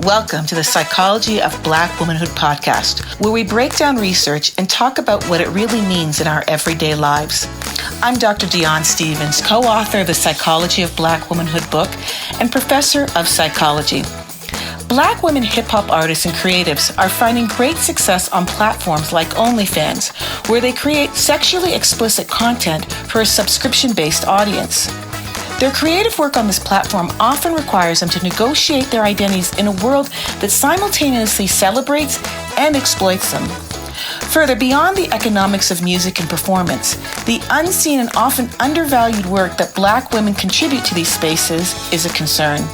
Welcome to the Psychology of Black Womanhood podcast, where we break down research and talk about what it really means in our everyday lives. I'm Dr. Dionne Stevens, co-author of the Psychology of Black Womanhood book and professor of psychology. Black women hip-hop artists and creatives are finding great success on platforms like OnlyFans, where they create sexually explicit content for a subscription-based audience. Their creative work on this platform often requires them to negotiate their identities in a world that simultaneously celebrates and exploits them. Further, beyond the economics of music and performance, the unseen and often undervalued work that Black women contribute to these spaces is a concern.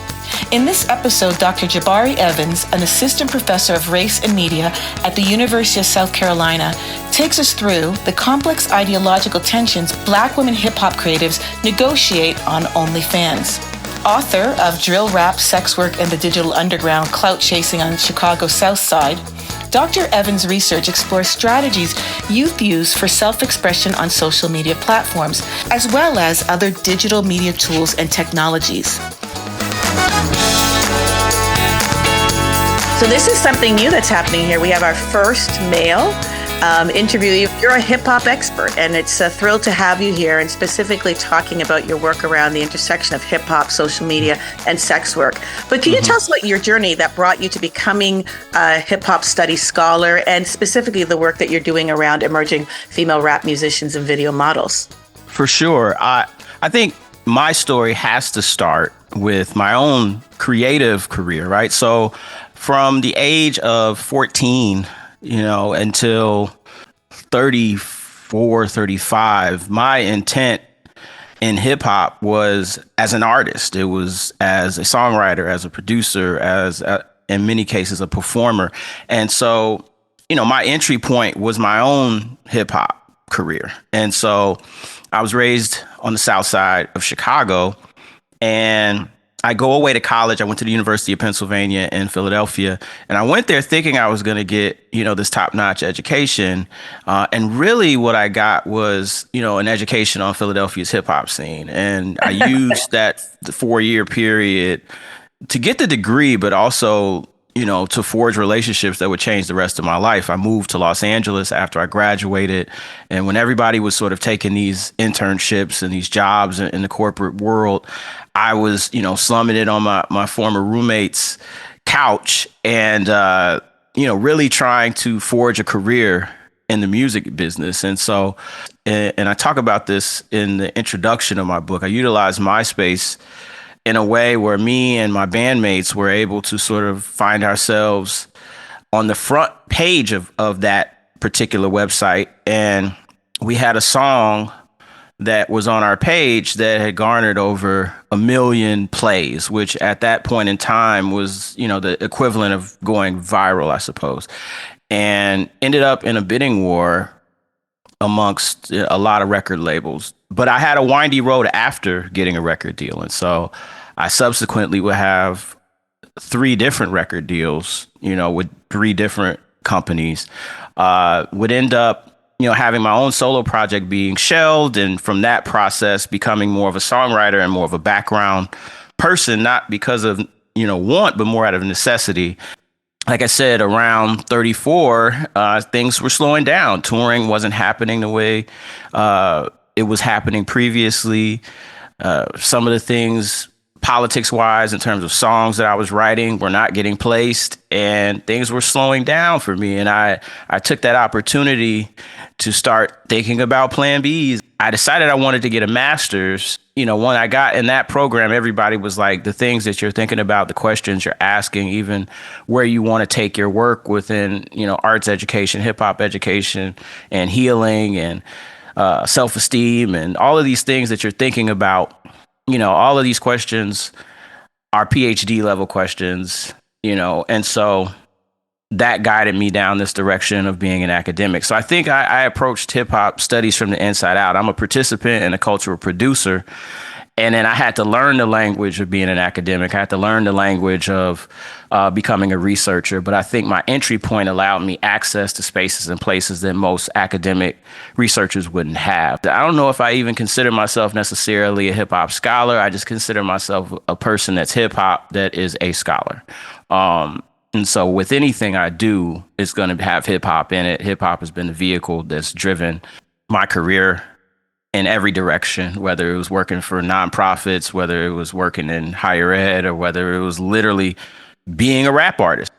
In this episode, Dr. Jabari Evans, an assistant professor of race and media at the University of South Carolina, takes us through the complex ideological tensions Black women hip-hop creatives negotiate on OnlyFans. Author of Drill Rap, Sex Work, and the Digital Underground, Clout Chasing on Chicago's South Side, Dr. Evans' research explores strategies youth use for self-expression on social media platforms, as well as other digital media tools and technologies. So this is something new that's happening here. We have our first male interviewee. You're a hip-hop expert, and it's a thrill to have you here, and specifically talking about your work around the intersection of hip-hop, social media, and sex work. But can you tell us about your journey that brought you to becoming a hip-hop studies scholar, and specifically the work that you're doing around emerging female rap musicians and video models? For sure. I think my story has to start with my own creative career, right? So from the age of 14, until 34, 35, my intent in hip hop was as an artist. It was as a songwriter, as a producer, in many cases, a performer. And so, my entry point was my own hip hop career. And so I was raised on the South Side of Chicago, and I go away to college. I went to the University of Pennsylvania in Philadelphia, and I went there thinking I was going to get, this top-notch education. And really what I got was, an education on Philadelphia's hip-hop scene. And I used that 4-year period to get the degree, but also, to forge relationships that would change the rest of my life. I moved to Los Angeles after I graduated. And when everybody was sort of taking these internships and these jobs in the corporate world, I was, slumming it on my former roommate's couch and, really trying to forge a career in the music business. And so, and I talk about this in the introduction of my book, I utilized MySpace in a way where me and my bandmates were able to sort of find ourselves on the front page of that particular website. And we had a song that was on our page that had garnered over 1 million plays, which at that point in time was, the equivalent of going viral, I suppose, and ended up in a bidding war amongst a lot of record labels. But I had a windy road after getting a record deal. And so I subsequently would have 3 different record deals, with 3 different companies, would end up, having my own solo project being shelved. And from that process, becoming more of a songwriter and more of a background person, not because of, want, but more out of necessity. Like I said, around 34, things were slowing down. Touring wasn't happening the way it was happening previously. Some of the things politics-wise, in terms of songs that I was writing, were not getting placed, and things were slowing down for me. And I took that opportunity to start thinking about Plan Bs. I decided I wanted to get a master's. When I got in that program, everybody was like, the things that you're thinking about, the questions you're asking, even where you want to take your work within, arts education, hip hop education, and healing, and self-esteem, and all of these things that you're thinking about. All of these questions are PhD level questions, and so that guided me down this direction of being an academic. So I think I approached hip hop studies from the inside out. I'm a participant and a cultural producer. And then I had to learn the language of being an academic. I had to learn the language of becoming a researcher. But I think my entry point allowed me access to spaces and places that most academic researchers wouldn't have. I don't know if I even consider myself necessarily a hip hop scholar. I just consider myself a person that's hip hop that is a scholar. And so with anything I do, it's going to have hip hop in it. Hip hop has been the vehicle that's driven my career in every direction, whether it was working for nonprofits, whether it was working in higher ed, or whether it was literally being a rap artist.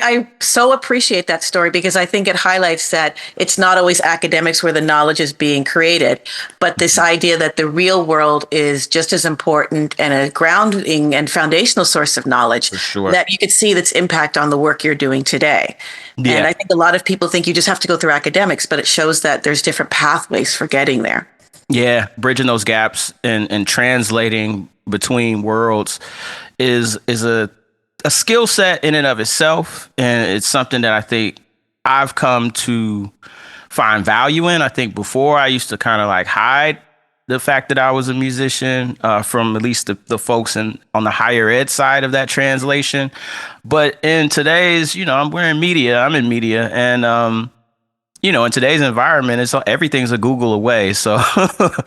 I so appreciate that story because I think it highlights that it's not always academics where the knowledge is being created, but this idea that the real world is just as important and a grounding and foundational source of knowledge. For sure. That you could see its impact on the work you're doing today. Yeah. And I think a lot of people think you just have to go through academics, but it shows that there's different pathways for getting there. Yeah, bridging those gaps and translating between worlds is a skill set in and of itself. And it's something that I think I've come to find value in. I think before I used to kind of like hide the fact that I was a musician from at least the folks on the higher ed side of that translation. But in today's, I'm in media, and in today's environment, everything's a Google away. So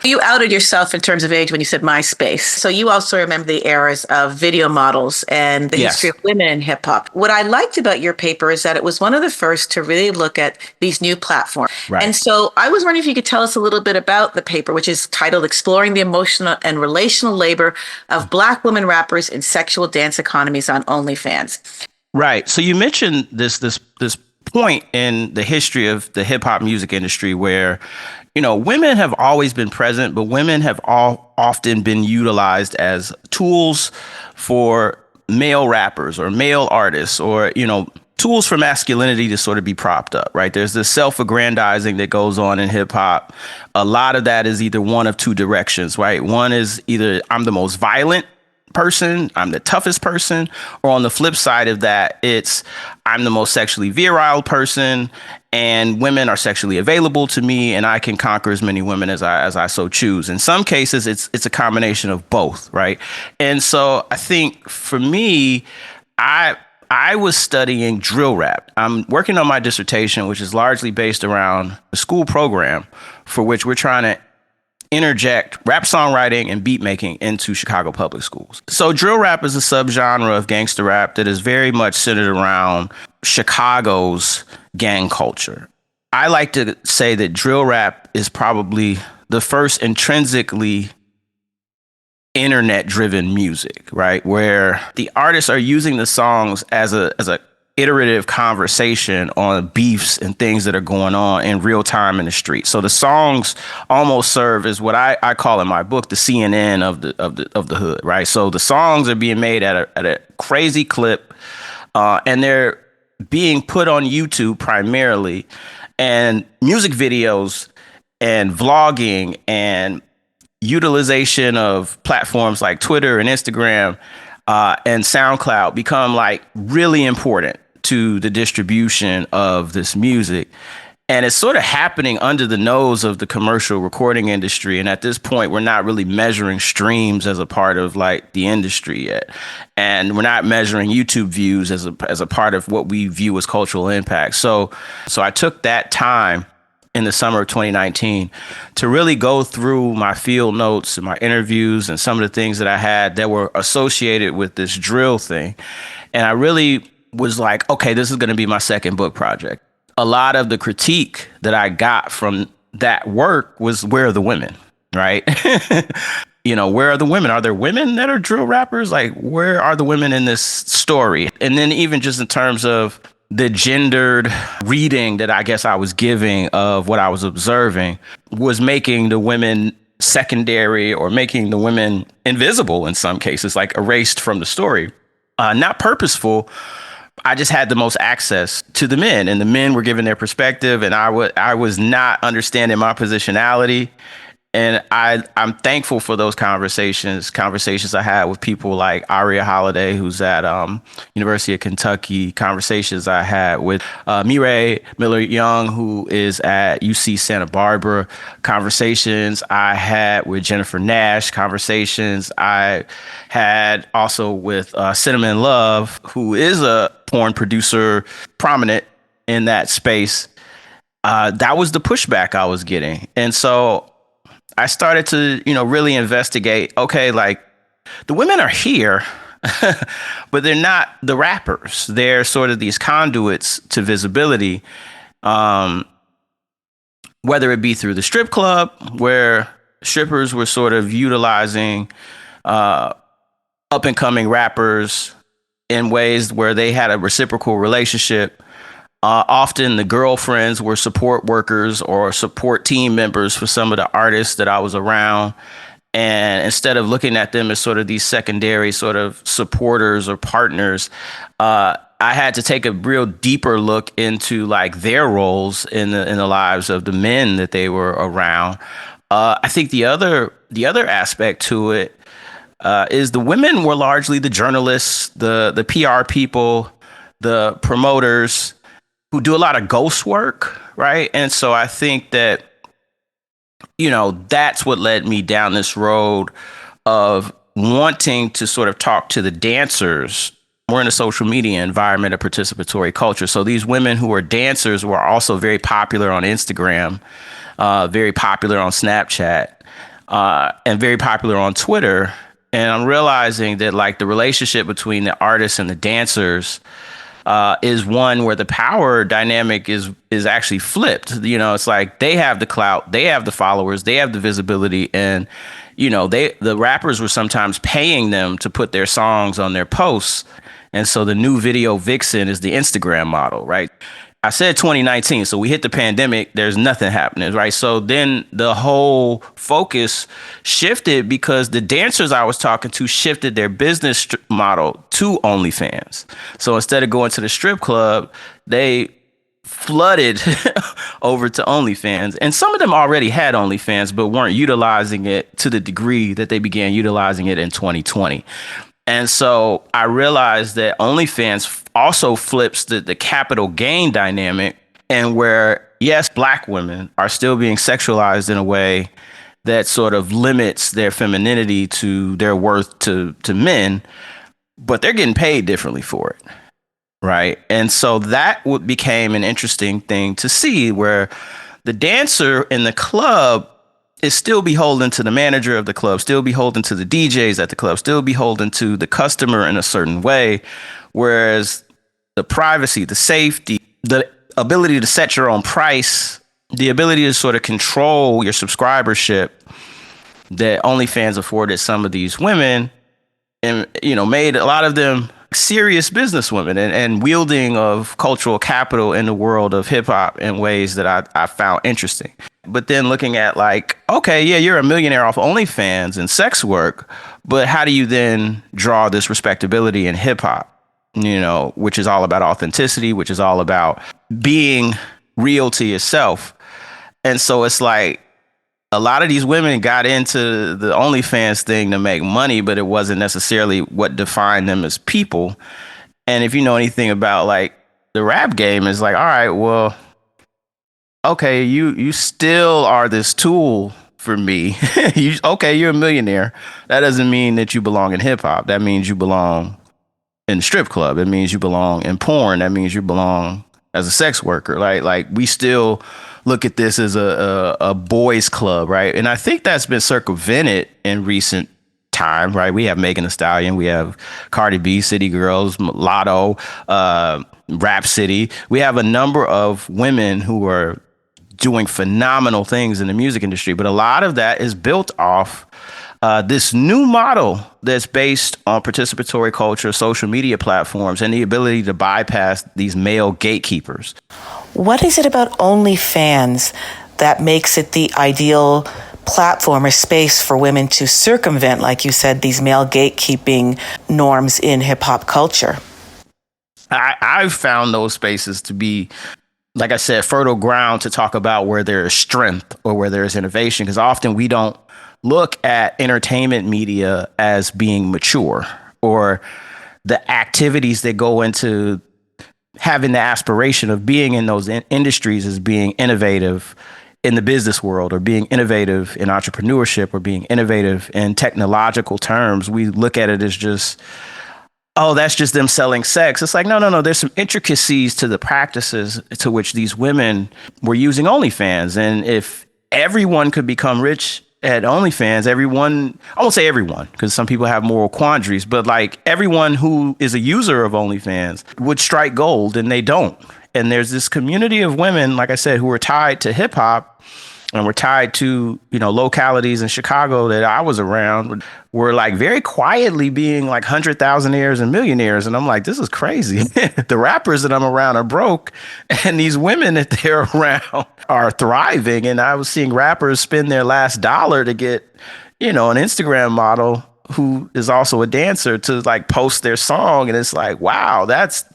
you outed yourself in terms of age when you said MySpace. So you also remember the eras of video models and the history of women in hip hop. What I liked about your paper is that it was one of the first to really look at these new platforms. Right. And so I was wondering if you could tell us a little bit about the paper, which is titled Exploring the Emotional and Relational Labor of Black Women Rappers in Sexual Dance Economies on OnlyFans. Right. So you mentioned this point in the history of the hip hop music industry where, women have always been present, but women have often been utilized as tools for male rappers or male artists, or, tools for masculinity to sort of be propped up, right? There's this self-aggrandizing that goes on in hip hop. A lot of that is either one of two directions, right? One is either I'm the most violent person, I'm the toughest person, or on the flip side of that, it's I'm the most sexually virile person, and women are sexually available to me, and I can conquer as many women as I so choose. In some cases, it's a combination of both, right? And so I think for me, I was studying drill rap. I'm working on my dissertation, which is largely based around a school program for which we're trying to interject rap songwriting and beat making into Chicago public schools. So drill rap is a subgenre of gangster rap that is very much centered around Chicago's gang culture. I like to say that drill rap is probably the first intrinsically internet-driven music, right? Where the artists are using the songs as a iterative conversation on beefs and things that are going on in real time in the street. So the songs almost serve as what I call in my book the CNN of the hood, right? So the songs are being made at a crazy clip, and they're being put on YouTube primarily, and music videos and vlogging and utilization of platforms like Twitter and Instagram and SoundCloud become like really important to the distribution of this music. And it's sort of happening under the nose of the commercial recording industry. And at this point, we're not really measuring streams as a part of like the industry yet. And we're not measuring YouTube views as a part of what we view as cultural impact. So I took that time in the summer of 2019 to really go through my field notes and my interviews and some of the things that I had that were associated with this drill thing. And I really was like, okay, this is going to be my second book project. A lot of the critique that I got from that work was, where are the women, right? Where are the women? Are there women that are drill rappers? Like, where are the women in this story? And then even just in terms of the gendered reading that I guess I was giving of what I was observing was making the women secondary or making the women invisible in some cases, like erased from the story. Not purposeful. I just had the most access to the men, and the men were giving their perspective, and I was not understanding my positionality. And I'm thankful for those conversations I had with people like Aria Holiday, who's at University of Kentucky, conversations I had with Mireille Miller-Young, who is at UC Santa Barbara, conversations I had with Jennifer Nash, conversations I had also with Cinnamon Love, who is a porn producer, prominent in that space. That was the pushback I was getting. And so I started to, really investigate, okay, like the women are here. but they're not the rappers. They're sort of these conduits to visibility, whether it be through the strip club, where strippers were sort of utilizing up and coming rappers in ways where they had a reciprocal relationship. Often the girlfriends were support workers or support team members for some of the artists that I was around. And instead of looking at them as sort of these secondary sort of supporters or partners, I had to take a real deeper look into like their roles in the lives of the men that they were around. I think the other aspect to it is the women were largely the journalists, the PR people, the promoters who do a lot of ghost work, right? And so I think that, you know, that's what led me down this road of wanting to sort of talk to the dancers. We're in a social media environment of participatory culture. So these women who are dancers were also very popular on Instagram, very popular on Snapchat, and very popular on Twitter. And I'm realizing that like the relationship between the artists and the dancers is one where the power dynamic is actually flipped. You know, it's like they have the clout, they have the followers, they have the visibility, and you know, the rappers were sometimes paying them to put their songs on their posts. And so the new video vixen is the Instagram model, right? I said 2019, so we hit the pandemic, there's nothing happening, right? So then the whole focus shifted because the dancers I was talking to shifted their business model to OnlyFans. So instead of going to the strip club, they flooded over to OnlyFans. And some of them already had OnlyFans, but weren't utilizing it to the degree that they began utilizing it in 2020. And so I realized that OnlyFans also flips the capital gain dynamic, and where, yes, Black women are still being sexualized in a way that sort of limits their femininity to their worth to men, but they're getting paid differently for it. Right. And so that became an interesting thing to see, where the dancer in the club is still beholden to the manager of the club, still beholden to the DJs at the club, still beholden to the customer in a certain way. Whereas the privacy, the safety, the ability to set your own price, the ability to sort of control your subscribership that OnlyFans afforded some of these women, and, you know, made a lot of them serious businesswomen and wielding of cultural capital in the world of hip hop in ways that I found interesting. But then looking at like, okay, yeah, you're a millionaire off OnlyFans and sex work, but how do you then draw this respectability in hip hop, you know, which is all about authenticity, which is all about being real to yourself. And so it's like a lot of these women got into the OnlyFans thing to make money, but it wasn't necessarily what defined them as people. And if you know anything about like the rap game, is like, all right, well, okay, you still are this tool for me. Okay, you're a millionaire. That doesn't mean that you belong in hip hop. That means you belong in the strip club. It means you belong in porn. That means you belong as a sex worker. Like we still look at this as a boys club, right? And I think that's been circumvented in recent time, right? We have Megan Thee Stallion, we have Cardi B, City Girls, Lotto, Rap City. We have a number of women who are doing phenomenal things in the music industry, but a lot of that is built off this new model that's based on participatory culture, social media platforms, and the ability to bypass these male gatekeepers. What is it about OnlyFans that makes it the ideal platform or space for women to circumvent, like you said, these male gatekeeping norms in hip hop culture? I've found those spaces to be, like I said, fertile ground to talk about where there is strength or where there is innovation, because often we don't look at entertainment media as being mature, or the activities that go into having the aspiration of being in those industries as being innovative in the business world, or being innovative in entrepreneurship, or being innovative in technological terms. We look at it as just, oh, that's just them selling sex. It's like, no. There's some intricacies to the practices to which these women were using OnlyFans. And if everyone could become rich at OnlyFans, everyone, I won't say everyone, because some people have moral quandaries, but like everyone who is a user of OnlyFans would strike gold and they don't. And there's this community of women, like I said, who are tied to hip hop and were tied to, localities in Chicago that I was around, were like very quietly being like 100,000aires and millionaires. And I'm like, this is crazy. The rappers that I'm around are broke, and these women that they're around are thriving. And I was seeing rappers spend their last dollar to get, an Instagram model who is also a dancer to like post their song. And it's like, wow, that's,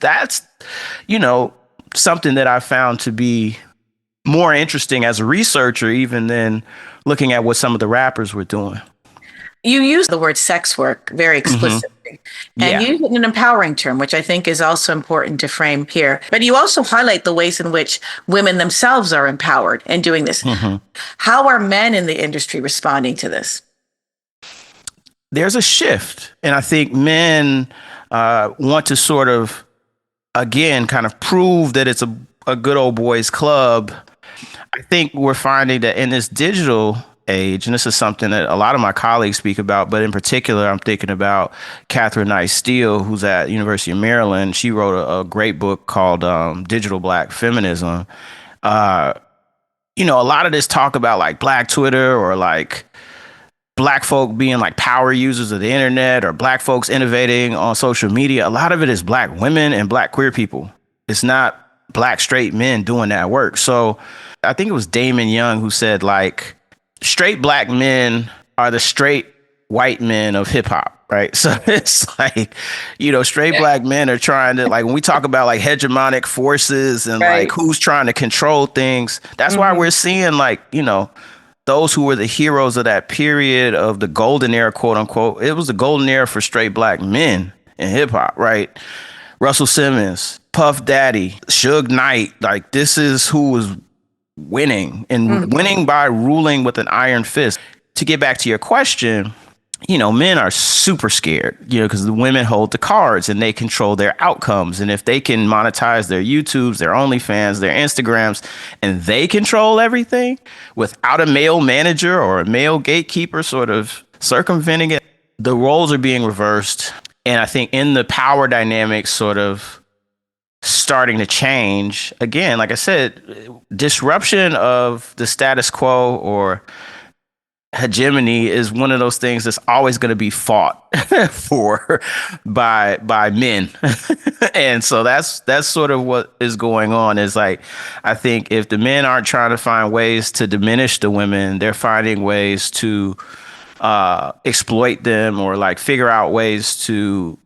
something that I found to be more interesting as a researcher, even than looking at what some of the rappers were doing. You use the word sex work very explicitly, and you use it in an empowering term, which I think is also important to frame here. But you also highlight the ways in which women themselves are empowered in doing this. How are men in the industry responding to this? There's a shift, and I think men want to sort of, again, kind of prove that it's a good old boys club. I think we're finding that in this digital age, and this is something that a lot of my colleagues speak about, but in particular, I'm thinking about Catherine Nice Steele, who's at University of Maryland. She wrote a great book called Digital Black Feminism. A lot of this talk about like Black Twitter, or like Black folk being like power users of the internet, or Black folks innovating on social media. A lot of it is Black women and Black queer people. It's not Black straight men doing that work. So I think it was Damon Young who said, like, straight Black men are the straight white men of hip hop, right? So it's like, straight Black men are trying to, like, when we talk about like hegemonic forces and like who's trying to control things, that's why we're seeing like, those who were the heroes of that period of the golden era, quote unquote. It was the golden era for straight Black men in hip hop, right? Russell Simmons, Puff Daddy, Suge Knight, like this is who was winning, and winning by ruling with an iron fist. To get back to your question, men are super scared, because the women hold the cards and they control their outcomes. And if they can monetize their YouTubes, their OnlyFans, their Instagrams, and they control everything without a male manager or a male gatekeeper sort of circumventing it, the roles are being reversed. And I think in the power dynamics sort of starting to change, again, like I said, disruption of the status quo or hegemony is one of those things that's always going to be fought for by men. And so that's sort of what is going on, is like, I think if the men aren't trying to find ways to diminish the women, they're finding ways to exploit them, or like figure out ways to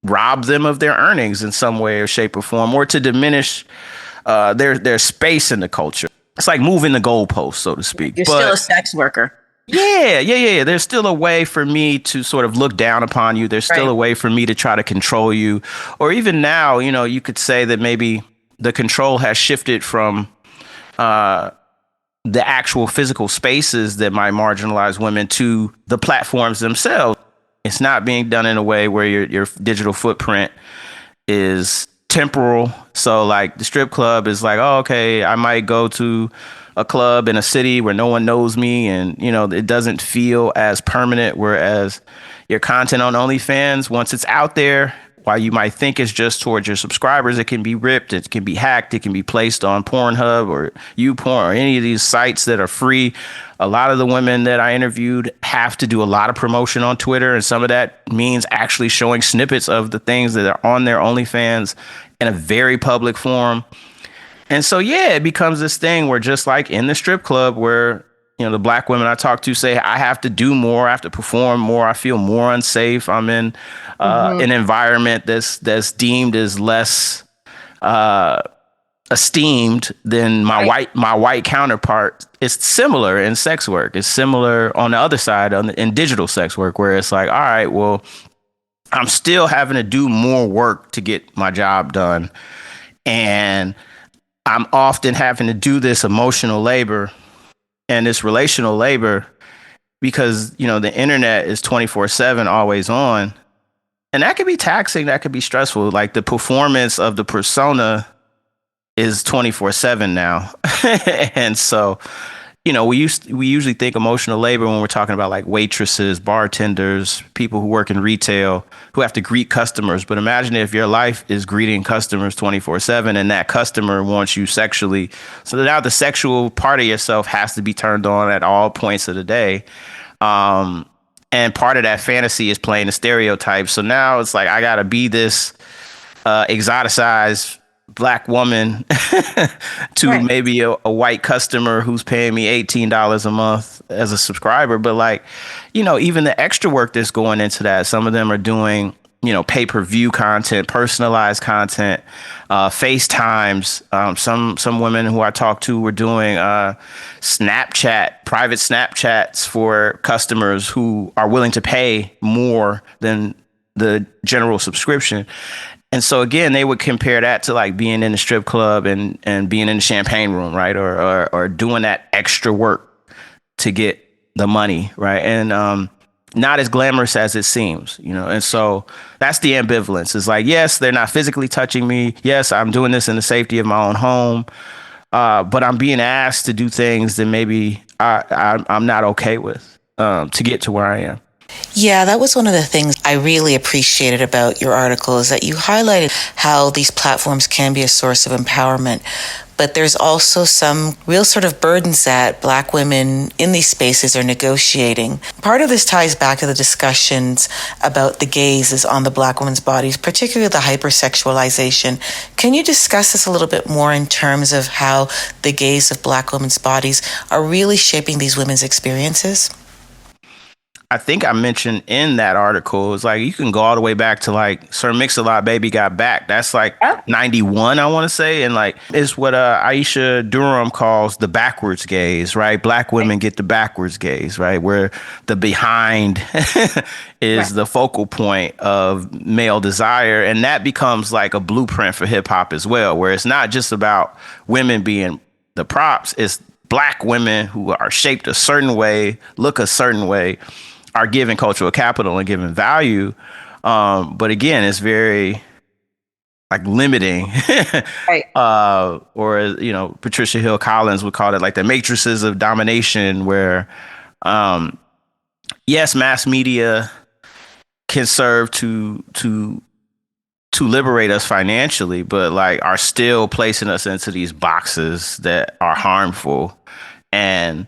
rob them of their earnings in some way or shape or form, or to diminish their space in the culture. It's like moving the goalposts, so to speak. You're still a sex worker. Yeah. There's still a way for me to sort of look down upon you. There's still a way for me to try to control you. Or even now, you could say that maybe the control has shifted from the actual physical spaces that might marginalize women to the platforms themselves. It's not being done in a way where your digital footprint is temporal. So like the strip club is like, oh, okay, I might go to a club in a city where no one knows me, and it doesn't feel as permanent. Whereas your content on OnlyFans, once it's out there, while you might think it's just towards your subscribers, it can be ripped, it can be hacked, it can be placed on Pornhub or YouPorn or any of these sites that are free. A lot of the women that I interviewed have to do a lot of promotion on Twitter, and some of that means actually showing snippets of the things that are on their OnlyFans in a very public forum. And so, it becomes this thing where, just like in the strip club, where the Black women I talk to say, I have to do more, I have to perform more, I feel more unsafe. I'm in an environment that's deemed as less esteemed than my white counterpart. It's similar in sex work. It's similar on the other side in digital sex work, where it's like, all right, well, I'm still having to do more work to get my job done, and I'm often having to do this emotional labor and this relational labor because, the internet is 24/7, always on. And that could be taxing. That could be stressful. Like the performance of the persona is 24/7 now. And so, we usually think emotional labor when we're talking about like waitresses, bartenders, people who work in retail who have to greet customers. But imagine if your life is greeting customers 24/7 and that customer wants you sexually. So now the sexual part of yourself has to be turned on at all points of the day. And part of that fantasy is playing the stereotype. So now it's like I got to be this exoticized Black woman to Right. maybe a white customer who's paying me $18 a month as a subscriber. But like, even the extra work that's going into that, some of them are doing, pay-per-view content, personalized content, FaceTimes. Some women who I talked to were doing private Snapchats for customers who are willing to pay more than the general subscription. And so again, they would compare that to like being in the strip club and being in the champagne room, right? Or doing that extra work to get the money, right? And not as glamorous as it seems, And so that's the ambivalence. It's like, yes, they're not physically touching me. Yes, I'm doing this in the safety of my own home. But I'm being asked to do things that maybe I'm not okay with to get to where I am. Yeah, that was one of the things I really appreciated about your article is that you highlighted how these platforms can be a source of empowerment. But there's also some real sort of burdens that Black women in these spaces are negotiating. Part of this ties back to the discussions about the gazes on the Black women's bodies, particularly the hypersexualization. Can you discuss this a little bit more in terms of how the gaze of Black women's bodies are really shaping these women's experiences? I think I mentioned in that article, it's like you can go all the way back to like Sir Mix-a-Lot, Baby Got Back. That's like 91, I want to say. And like it's what Aisha Durham calls the backwards gaze, right? Black women get the backwards gaze, right? Where the behind is the focal point of male desire. And that becomes like a blueprint for hip hop as well, where it's not just about women being the props. It's Black women who are shaped a certain way, look a certain way, are given cultural capital and given value. But again, it's very like limiting. Right. Or, Patricia Hill Collins would call it like the matrices of domination where, yes, mass media can serve to liberate us financially, but like are still placing us into these boxes that are harmful. And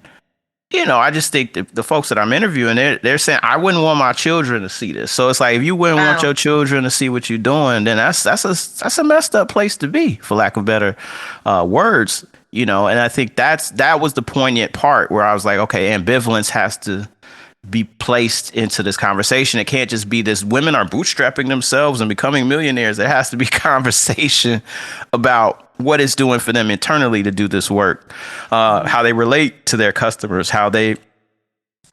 I just think the folks that I'm interviewing, they're saying, I wouldn't want my children to see this. So it's like, if you wouldn't want your children to see what you're doing, then that's a messed up place to be, for lack of better words, And I think that was the poignant part where I was like, okay, ambivalence has to be placed into this conversation. It can't just be this women are bootstrapping themselves and becoming millionaires. There has to be conversation about what it's doing for them internally to do this work, how they relate to their customers, how they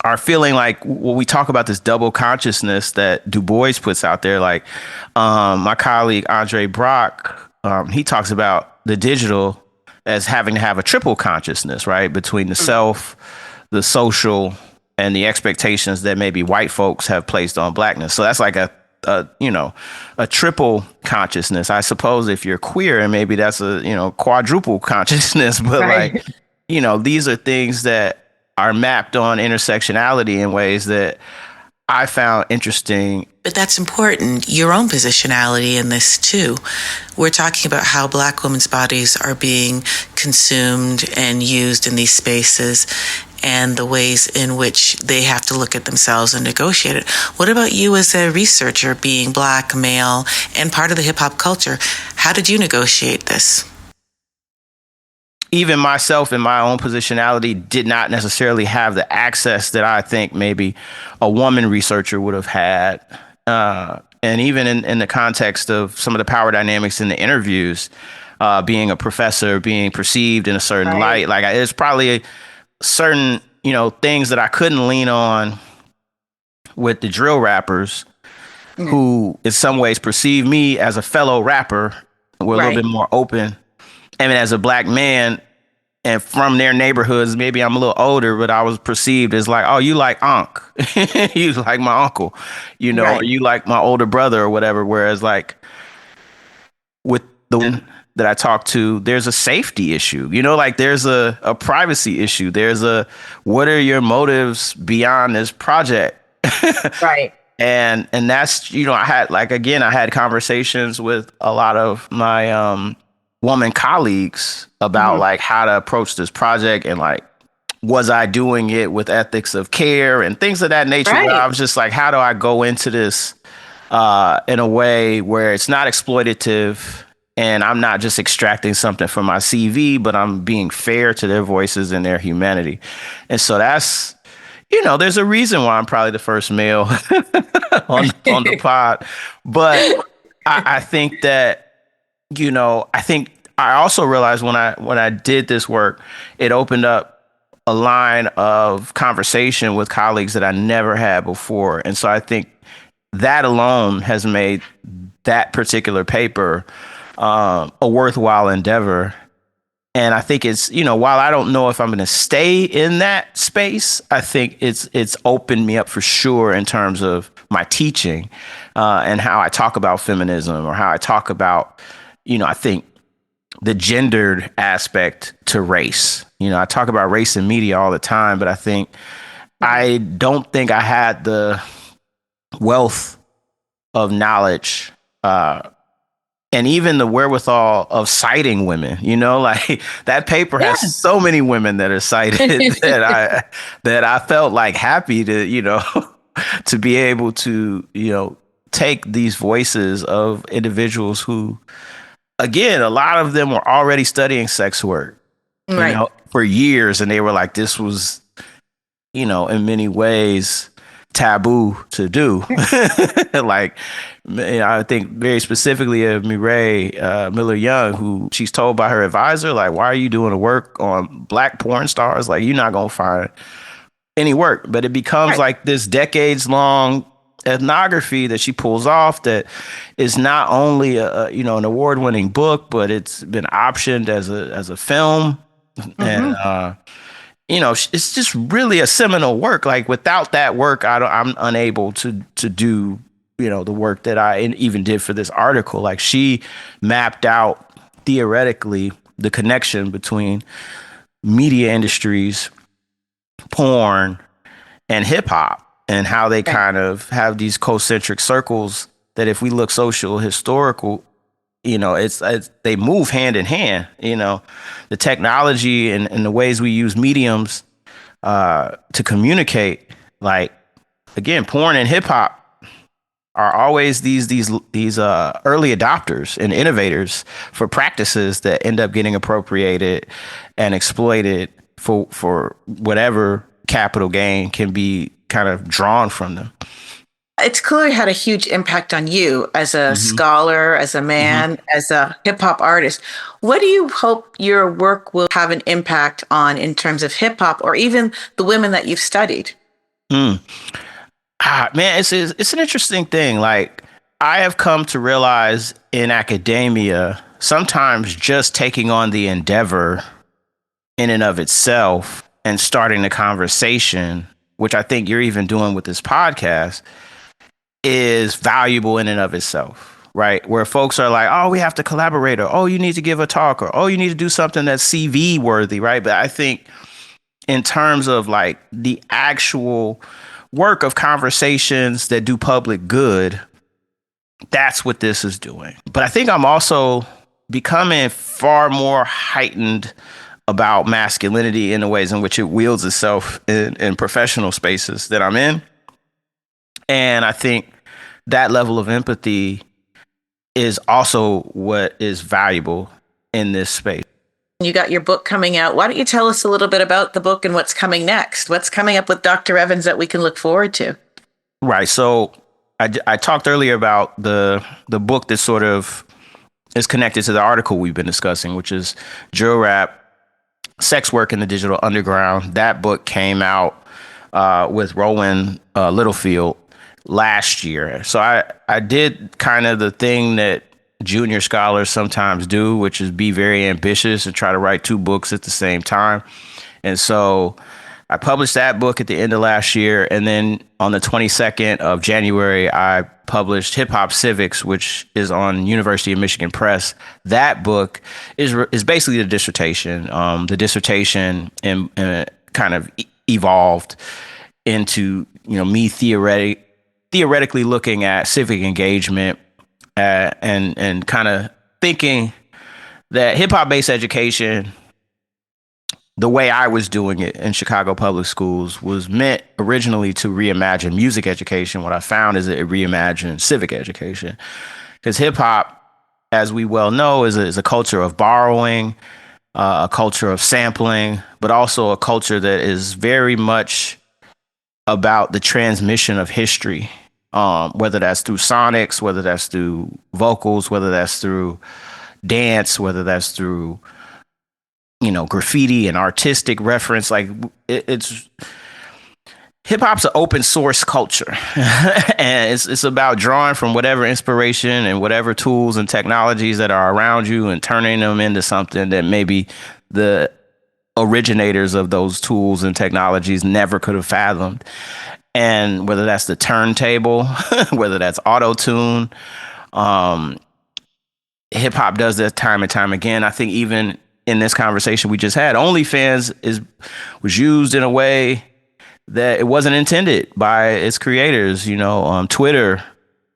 are feeling like when we talk about this double consciousness that Du Bois puts out there, like my colleague, Andre Brock, he talks about the digital as having to have a triple consciousness, right? Between the self, the social, and the expectations that maybe white folks have placed on Blackness. So that's like a triple consciousness. I suppose if you're queer, and maybe that's a, quadruple consciousness, but right. Like, these are things that are mapped on intersectionality in ways that I found interesting. But that's important, your own positionality in this too. We're talking about how Black women's bodies are being consumed and used in these spaces, and the ways in which they have to look at themselves and negotiate it. What about you as a researcher, being Black, male, and part of the hip-hop culture? How did you negotiate this? Even myself in my own positionality did not necessarily have the access that I think maybe a woman researcher would have had. And even in the context of some of the power dynamics in the interviews, being a professor, being perceived in a certain light, like it's probably certain, things that I couldn't lean on with the drill rappers who in some ways perceive me as a fellow rapper. We're a little bit more open. And as a Black man and from their neighborhoods, maybe I'm a little older, but I was perceived as like, oh, you like Unc. You like my uncle, or you like my older brother or whatever. Whereas like with the that I talk to, there's a safety issue, like there's a privacy issue. There's what are your motives beyond this project? Right. And that's, I had conversations with a lot of my woman colleagues about like how to approach this project, and like, was I doing it with ethics of care and things of that nature? Right. Where I was just like, how do I go into this in a way where it's not exploitative, and I'm not just extracting something from my CV, but I'm being fair to their voices and their humanity. And so that's, there's a reason why I'm probably the first male on the pod. But I think that, I think I also realized when I did this work, it opened up a line of conversation with colleagues that I never had before. And so I think that alone has made that particular paper a worthwhile endeavor. And I think it's, while I don't know if I'm going to stay in that space, I think it's opened me up for sure in terms of my teaching and how I talk about feminism, or how I talk about, I think the gendered aspect to race. I talk about race in media all the time, but I don't think I had the wealth of knowledge and even the wherewithal of citing women, like that paper has so many women that are cited that I felt like happy to, to be able to, take these voices of individuals who, again, a lot of them were already studying sex work, for years. And they were like, this was, in many ways taboo to do. Like, I think very specifically of Mireille Miller Young, who she's told by her advisor, like, why are you doing the work on Black porn stars? Like, you're not going to find any work. But it becomes like this decades long ethnography that she pulls off that is not only an award-winning book, but it's been optioned as a film. And it's just really a seminal work. Like, without that work, I'm unable to do the work that I even did for this article. Like, she mapped out theoretically the connection between media industries, porn, and hip hop, and how they kind of have these concentric circles that, if we look social historical, it's they move hand in hand. The technology and the ways we use mediums to communicate, like, again, porn and hip hop are always these early adopters and innovators for practices that end up getting appropriated and exploited for whatever capital gain can be kind of drawn from them. It's clearly had a huge impact on you as a scholar, as a man, as a hip hop artist. What do you hope your work will have an impact on in terms of hip hop, or even the women that you've studied? Man, it's an interesting thing. Like, I have come to realize in academia, sometimes just taking on the endeavor in and of itself and starting the conversation, which I think you're even doing with this podcast, is valuable in and of itself, right? Where folks are like, oh, we have to collaborate, or, oh, you need to give a talk, or, oh, you need to do something that's CV worthy, right? But I think in terms of like the actual work of conversations that do public good, that's what this is doing. But I think I'm also becoming far more heightened about masculinity in the ways in which it wields itself in professional spaces that I'm in. And I think that level of empathy is also what is valuable in this space. You got your book coming out. Why don't you tell us a little bit about the book and what's coming next? What's coming up with Dr. Evans that we can look forward to? Right. So I talked earlier about the book that sort of is connected to the article we've been discussing, which is Drill Rap, Sex Work in the Digital Underground. That book came out with Rowan Littlefield last year. So I did kind of the thing that junior scholars sometimes do, which is be very ambitious and try to write two books at the same time. And so I published that book at the end of last year. And then on the 22nd of January, I published Hip Hop Civics, which is on University of Michigan Press. That book is basically the dissertation. The dissertation kind of evolved into, me theoretically looking at civic engagement and kind of thinking that hip hop based education, the way I was doing it in Chicago public schools, was meant originally to reimagine music education. What I found is that it reimagined civic education, because hip hop, as we well know, is a culture of borrowing, a culture of sampling, but also a culture that is very much about the transmission of history, whether that's through sonics, whether that's through vocals, whether that's through dance, whether that's through graffiti and artistic reference. Like it's hip hop's an open source culture, and it's about drawing from whatever inspiration and whatever tools and technologies that are around you and turning them into something that maybe the originators of those tools and technologies never could have fathomed. And whether that's the turntable, whether that's auto-tune, hip hop does that time and time again. I think even in this conversation we just had, OnlyFans was used in a way that it wasn't intended by its creators. Twitter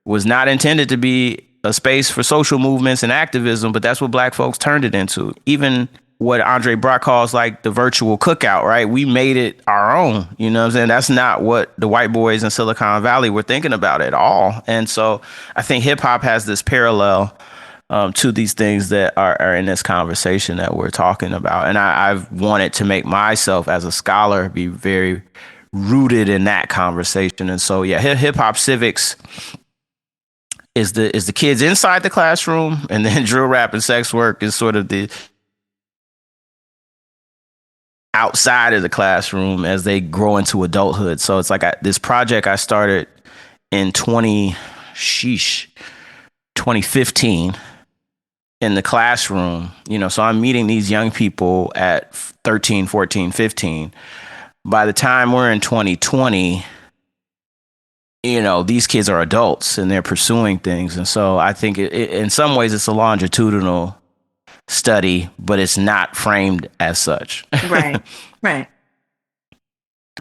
was not intended to be a space for social movements and activism, but that's what Black folks turned it into. Even what Andre Brock calls like the virtual cookout, right? We made it our own. You know what I'm saying? That's not what the white boys in Silicon Valley were thinking about at all. And so I think hip hop has this parallel to these things that are in this conversation that we're talking about. And I've wanted to make myself as a scholar be very rooted in that conversation. And so, yeah, hip hop civics is the kids inside the classroom, and then drill rap and sex work is sort of the outside of the classroom as they grow into adulthood. So it's like this project I started in 2015 in the classroom, so I'm meeting these young people at 13, 14, 15. By the time we're in 2020, these kids are adults and they're pursuing things. And so I think in some ways it's a longitudinal study, but it's not framed as such. Right.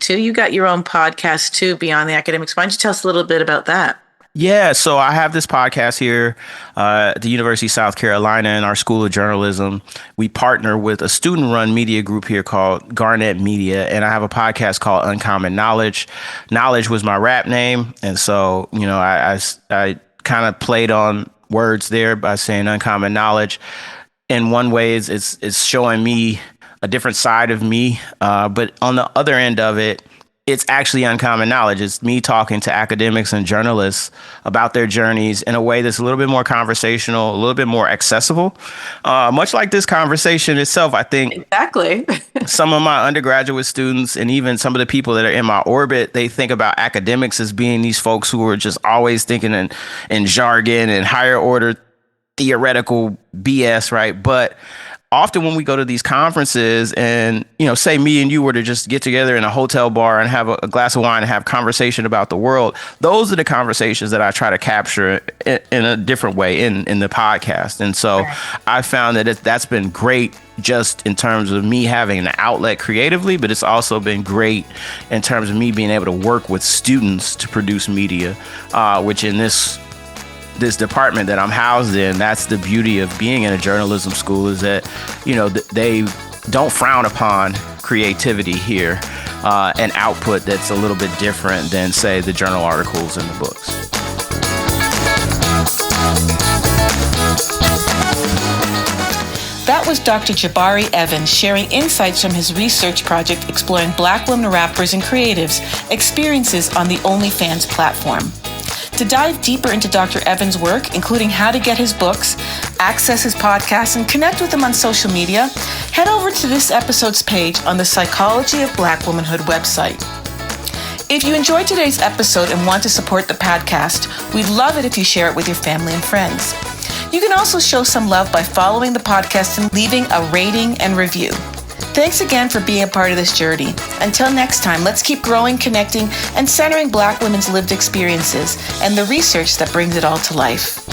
Too, you got your own podcast too, Beyond the Academics. Why don't you tell us a little bit about that? Yeah, so I have this podcast here at the University of South Carolina in our School of Journalism. We partner with a student-run media group here called Garnet Media, and I have a podcast called Uncommon Knowledge. Knowledge was my rap name, and so I kind of played on words there by saying uncommon knowledge. In one way, it's showing me a different side of me, but on the other end of it, it's actually uncommon knowledge. It's me talking to academics and journalists about their journeys in a way that's a little bit more conversational, a little bit more accessible. Much like this conversation itself, I think. Exactly. Some of my undergraduate students and even some of the people that are in my orbit, they think about academics as being these folks who are just always thinking in jargon and higher order theoretical BS, right? But often when we go to these conferences and, say me and you were to just get together in a hotel bar and have a glass of wine and have conversation about the world, those are the conversations that I try to capture in a different way in the podcast. And so I found that that's been great just in terms of me having an outlet creatively, but it's also been great in terms of me being able to work with students to produce media, which in this department that I'm housed in, that's the beauty of being in a journalism school, is that, they don't frown upon creativity here, and output that's a little bit different than, say, the journal articles and the books. That was Dr. Jabari Evans sharing insights from his research project exploring Black women rappers and creatives' experiences on the OnlyFans platform. To dive deeper into Dr. Evans' work, including how to get his books, access his podcast, and connect with him on social media, head over to this episode's page on the Psychology of Black Womanhood website. If you enjoyed today's episode and want to support the podcast, we'd love it if you share it with your family and friends. You can also show some love by following the podcast and leaving a rating and review. Thanks again for being a part of this journey. Until next time, let's keep growing, connecting, and centering Black women's lived experiences and the research that brings it all to life.